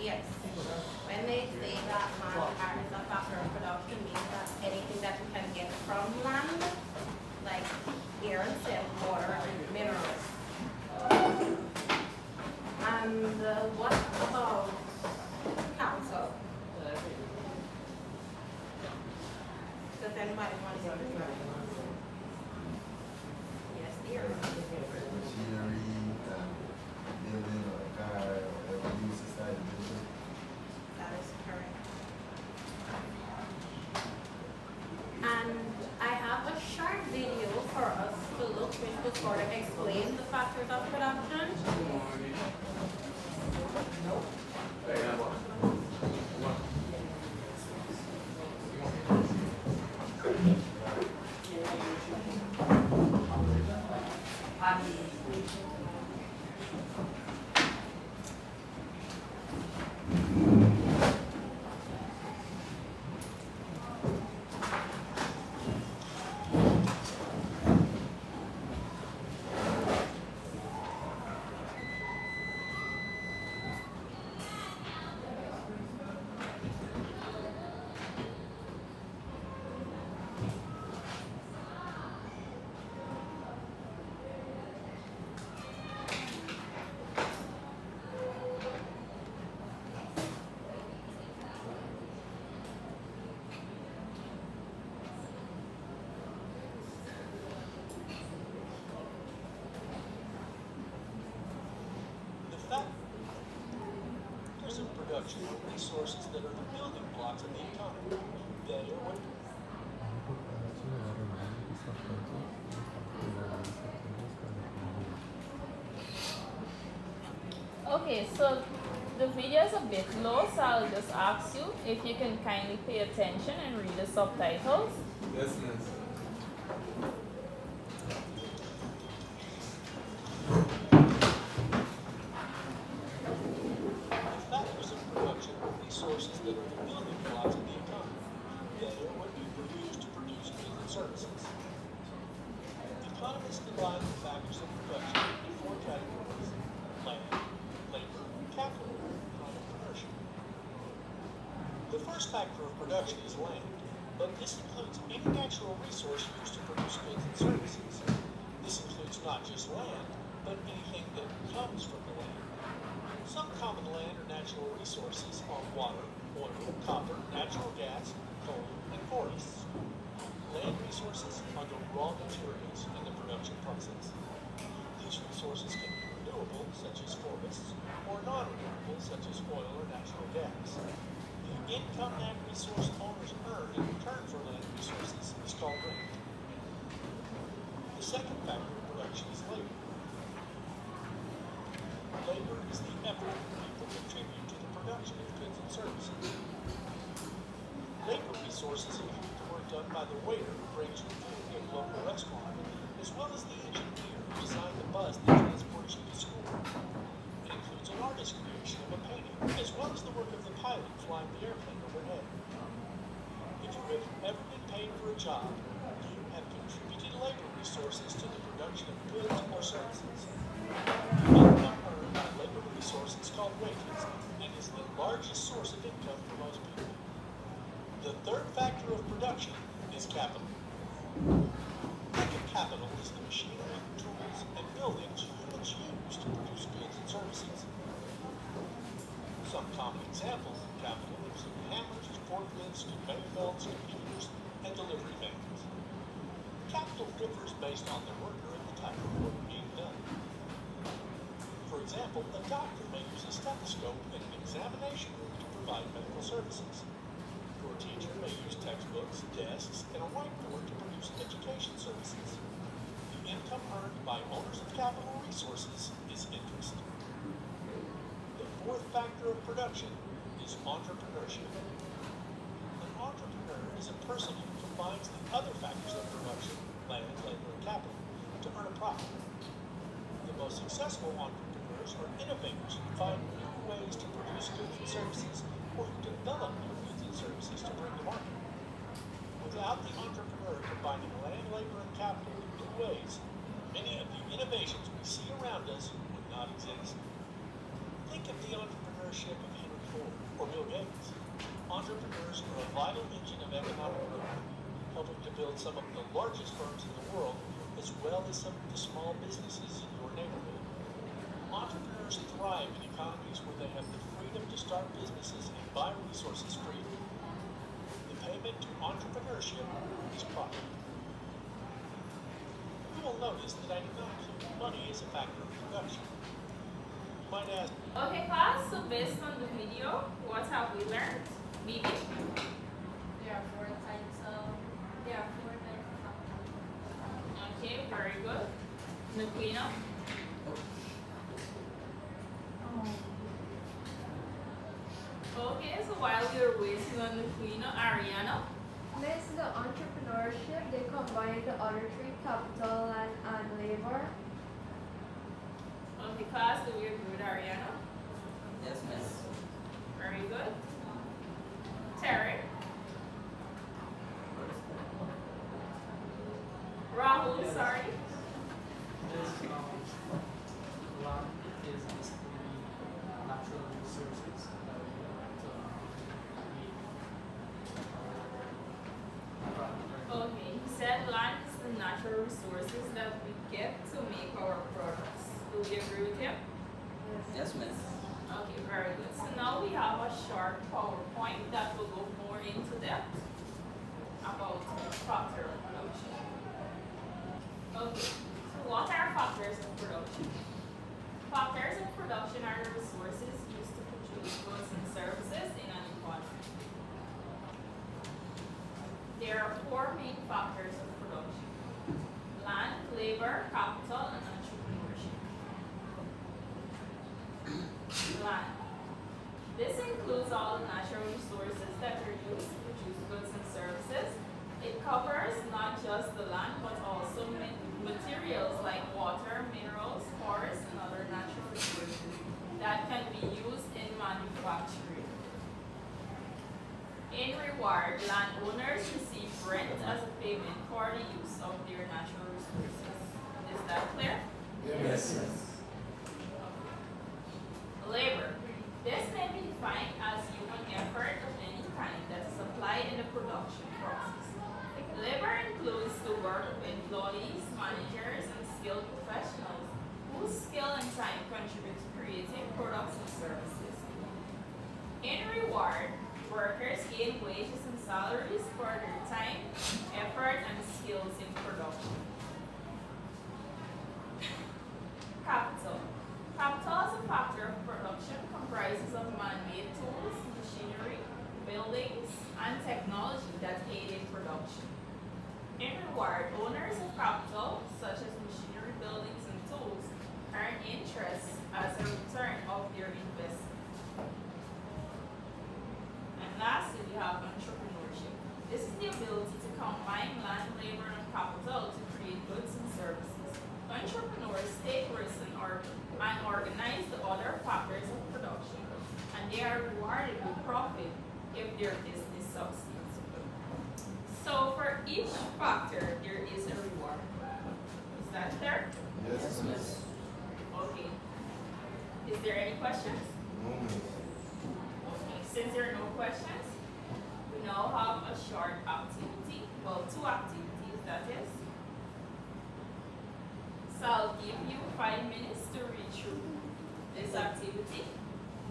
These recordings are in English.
Yes. When they say that man is a factor of production, means that anything that you can get from land, like air and soil, water, and minerals. And what about council? Does anybody want to say this? Yes, dear. Machinery, building or a car or whatever you society building. That is correct. And I have a short video for us to look, which will sort of explain the factors of production. Factors of production are resources that are the building blocks of the economy. They are what Okay, so the video is a bit low, so I'll just ask you if you can kindly pay attention and read the subtitles. Yes, miss. factors of production are resources that are the building blocks of the economy. They are what people use to produce goods and services. Economists divide the factors of production into four categories: land, labor, capital, and entrepreneurship. The first factor of production is land, but this includes any natural resource used to produce goods and services. This includes not just land, but anything that comes from the land. Some common land or natural resources are water, oil, copper, natural gas, coal, and forests. Land resources are the raw materials in the production process. These resources can be renewable, such as forests, or non-renewable, such as oil or natural gas. The income land resource owners earn in return for land resources is called rent. The second factor of production is labor. Labor is the effort people contribute to the production of goods and services. Labor resources include the work done by the waiter who brings you food in a local restaurant, as well as the engineer who designed the bus that transports you to school. It includes an artist's creation of a painting, as well as the work of the pilot flying the airplane overhead. If you have ever been paid for a job, you have contributed labor resources to the production of goods or services. The income earned by labor resource is called wages and is the largest source of income for most people. The third factor of production is capital. Think of capital as the machinery, tools, and buildings humans use to produce goods and services. Some common examples of capital include hammers, forklifts, conveyor belts, computers, and delivery vans. Capital differs based on the worker and the type of work being done. For example, a doctor may use a stethoscope in an examination room to provide medical services. Your teacher may use textbooks, desks, and a whiteboard to produce education services. The income earned by owners of capital resources is interest. The fourth factor of production is entrepreneurship. An entrepreneur is a person who combines the other factors of production, land, labor, and capital, to earn a profit. The most successful entrepreneurs are innovators who find new ways to produce goods and services, or who develop new goods and services to bring to market. Without the entrepreneur combining land, labor, and capital in new ways, many of the innovations we see around us would not exist. Think of Entrepreneurs are a vital engine of economic growth, helping to build some of the largest firms in the world, as well as some of the small businesses in your neighborhood. Entrepreneurs thrive in economies where they have the freedom to start businesses and buy resources freely. The payment to entrepreneurship is profit. You will notice that I do not include money as a factor of production. You might ask, Okay, class, so based on the video, what have we learned? Bibi? There are four types of Okay, very good. Nuquino? Okay, so while we are waiting on Nuquino, Ariana? Next, the entrepreneurship, they combine the other three, capital and labor. Okay, class, do we agree with Ariana? Yes, miss. Very good. Terry? Rahul, sorry. This land is basically natural resources that we have to meet Okay, he said land is the natural resources that we get to make our products. Do we agree with him? Yes, miss. Okay, very good. So now we have a short PowerPoint that will go more into depth about factor of production. Okay, so what are factors of production? Factors of production are the resources used to produce goods and services in an economy. There are four main factors of production: land, labor, capital, and entrepreneurship. Land. This includes all the natural resources that are used to produce goods and services. It covers not just the land, but also materials like water, minerals, forests, and other natural resources that can be used in manufacturing. In reward, landowners receive rent as a payment for the use of their natural resources. Is that clear? Yes, miss. Labor. This may be defined as human effort of any kind that is applied in the production process. Labor includes the work of employees, managers, and skilled professionals whose skill and time contribute to creating products and services. In reward, workers gain wages and salaries for their time, effort, and skills in production. Capital. Capital as a factor of production comprises of man-made tools, machinery, buildings, and technology that aid in production. In reward, owners of capital, such as machinery, buildings, and tools, earn interest as a return of their investment. And lastly, we have entrepreneurship. This is the ability to combine land, labor, and capital to create goods and services. Entrepreneurs take risks and organize the other factors of production, and they are rewarded with profit if their business succeeds. So for each factor, there is a reward. Is that clear? Yes, miss. Okay. Is there any questions? No, miss. Okay, since there are no questions, we now have a short activity, well, two activities, that is. So I'll give you 5 minutes to read through this activity,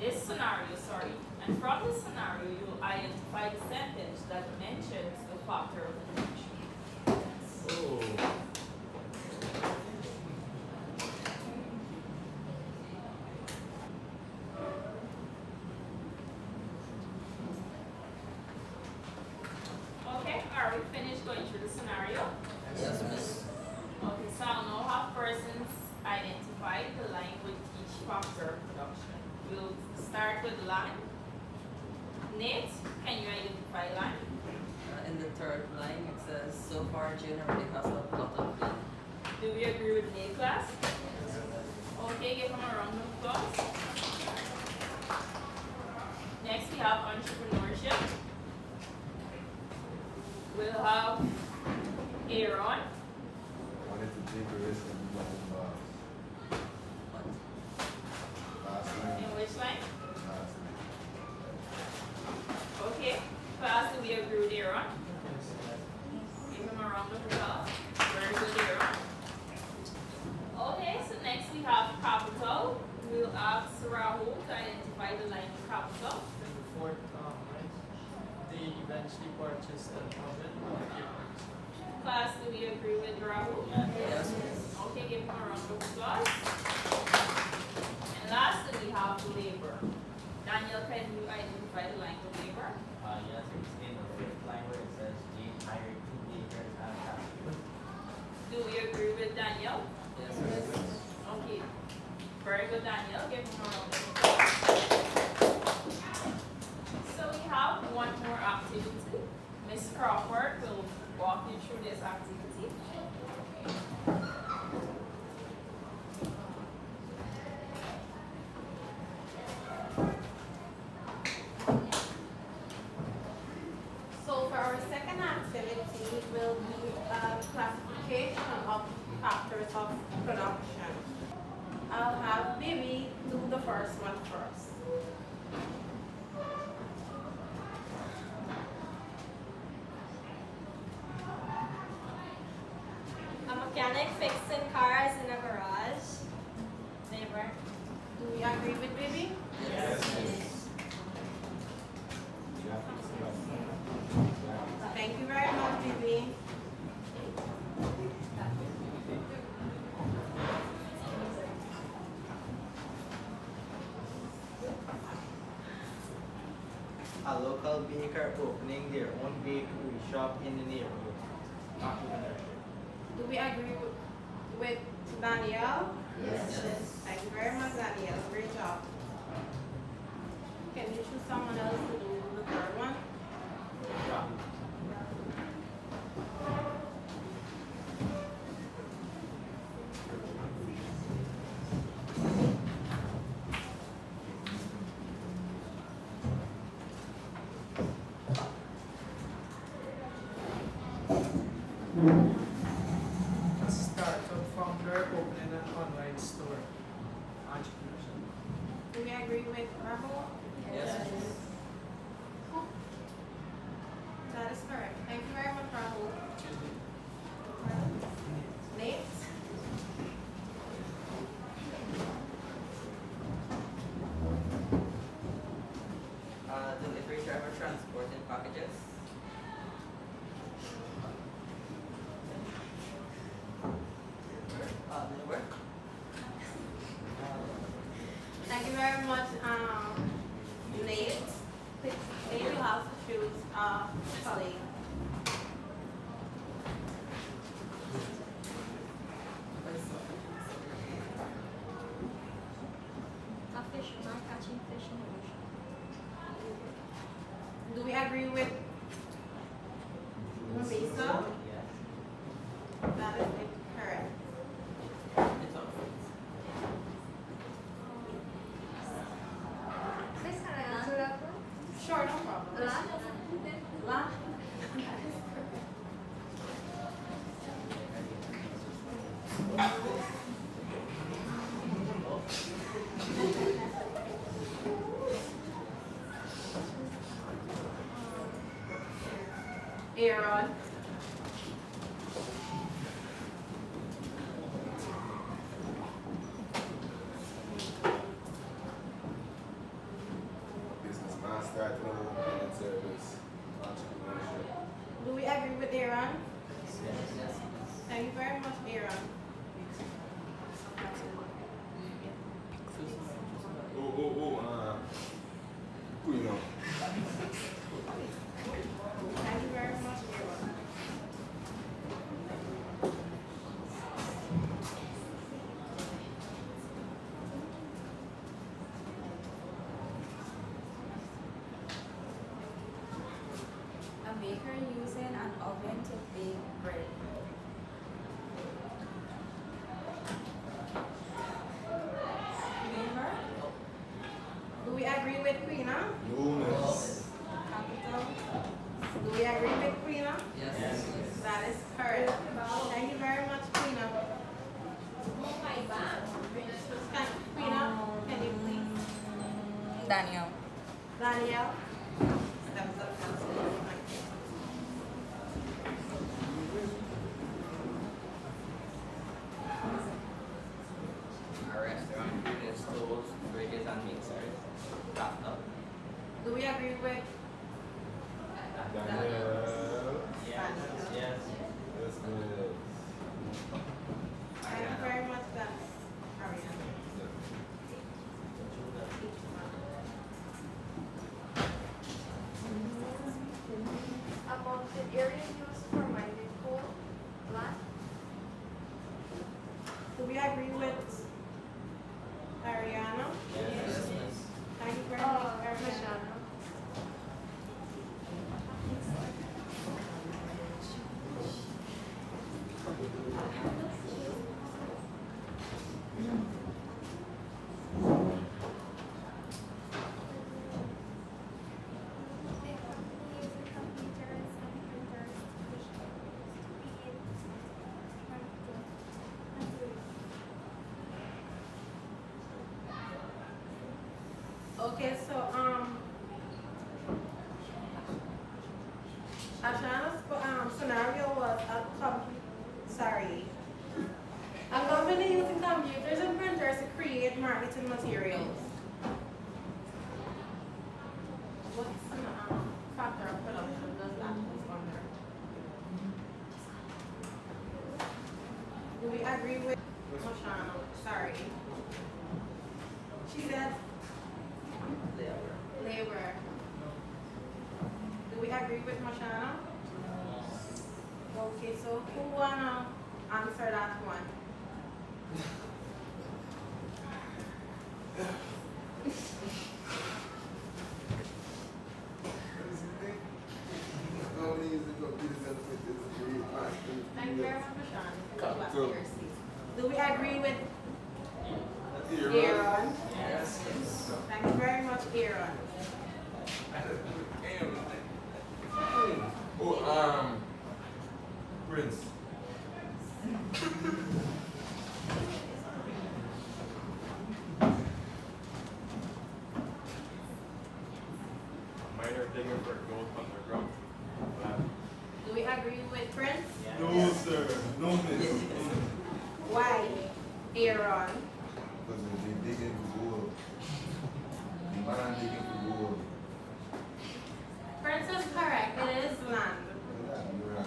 this scenario, sorry. And from this scenario, you will identify the sentence that mentions the factor of production. Okay, are we finished going through the scenario? Yes, miss. Okay, so I'll now have persons identify the line with each factor of production. We'll start with land. Nate, can you identify land? In the third line, it says, so far generally has a lot of land. Do we agree with Nate, class? Okay, give him a round of applause. Next, we have entrepreneurship. We'll have Aaron. Wanted to take a risk and be my own boss. What? Last line. In which line? Last line. Okay. identify the line capital. And the fourth, they eventually purchased an oven and aprons. Class, do we agree with Rahul? Yes. Okay, give him a round of applause. And lastly, we have labor. Daniel, can you identify the line of labor? Yes, it's in the fifth line where it says Jane hired 2 bakers and casters. Do we agree with Daniel? Yes. Okay. Very good, Daniel. Give him a round of applause. So we have one more activity. Miss Crawford will walk you through this activity. So for our second activity will be classification of factors of production. I'll have Bibi do the first one first. A mechanic fixing cars in a garage. Labor. Do we agree with Bibi? Yes. Thank you very much, Bibi. A local baker opening their own bakery shop in the neighborhood. Entrepreneurship. Do we agree with Danielle? Yes. Thank you very much, Danielle. Great job. Can you choose someone else to do the third one? A startup founder opening an online store. Entrepreneurship. Do we agree with Rahul? Yes. That is correct. Thank you very much, Rahul. Nate? Delivery driver transporting packages. Labor. Thank you very much, Nate. Nate, you'll have to choose colleague. A fisherman catching fish in the ocean. Do we agree with Marisa? Yes. That is correct. It's on. Miss, can I answer that one? Sure, no problem. Lunch? Lunch? Aaron? Businessman starting a home cleaning service, entrepreneurship. Do we agree with Aaron? Yes. Thank you very much, Aaron. Who you know? Thank you very much, Aaron. A baker using an oven to bake bread. Labor. Do we agree with Queena? Loomis. Capital. Do we agree with Queena? Yes. That is correct. Thank you very much, Queena. Queena, can you please? Daniel. Danielle? Steps up, Councilor. A restaurant uses stoves, fridges, and mixers. capital. Do we agree with Daniel. Yes. Yes. Yes, miss. Thank you very much, that's Ariana. About the area used for mining coal, land. Do we agree with Ariana? Yes. Thank you very much, Ariana. Mashana. Okay, so, Ashana's, scenario was a company using computers and printers to create marketing materials. What's an, factor of production does that fall under? Do we agree with Mashana? Sorry. She said labor. Do we agree with Mashana? Okay, so who wanna answer that one? Thank you very much, Mashana. Do we agree with Aaron? Yes. Thank you very much, Aaron. Oh, Prince. Miner digging for gold underground. Do we agree with Prince? Yes. No, sir. No, miss. Why? Aaron. Because they digging for gold. The man digging for gold. Prince is correct. It is land. You're right.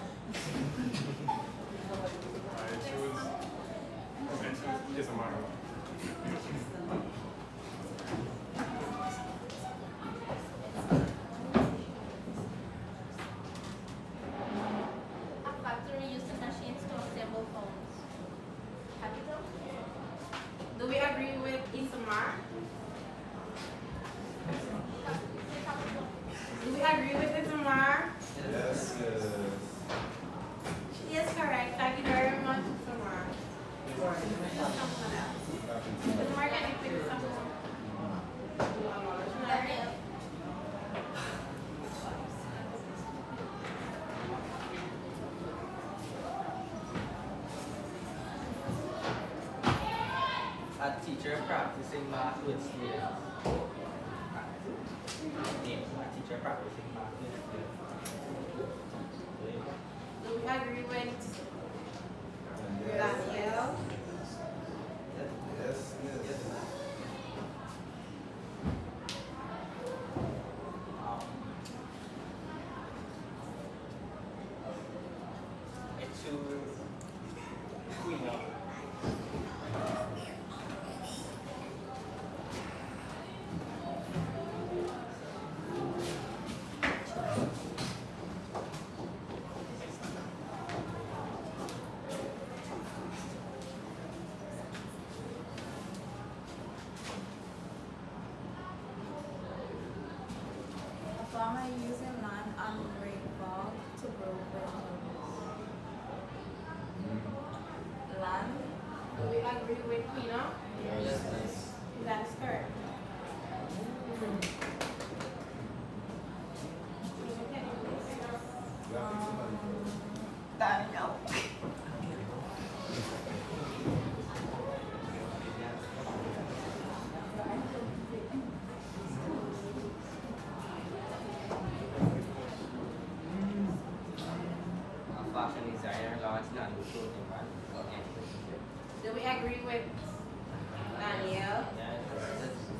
I choose is a miner. A factory using machines to assemble phones. Capital? Do we agree with Isamar? Do we agree with Isamar? Yes, yes. She is correct. Thank you very much, Isamar. Isamar, can you pick someone? Daniel. A teacher practicing math with students. Name. A teacher practicing math with students. Labor. Do we agree with Daniel? Yes, yes. It's to clean up. A farmer using land and rainfall to grow vegetables. Land, Do we agree with Pina? Yes, That is correct. Daniel. A fashion designer launched an clothing brand. Do we agree with Daniel? Yes.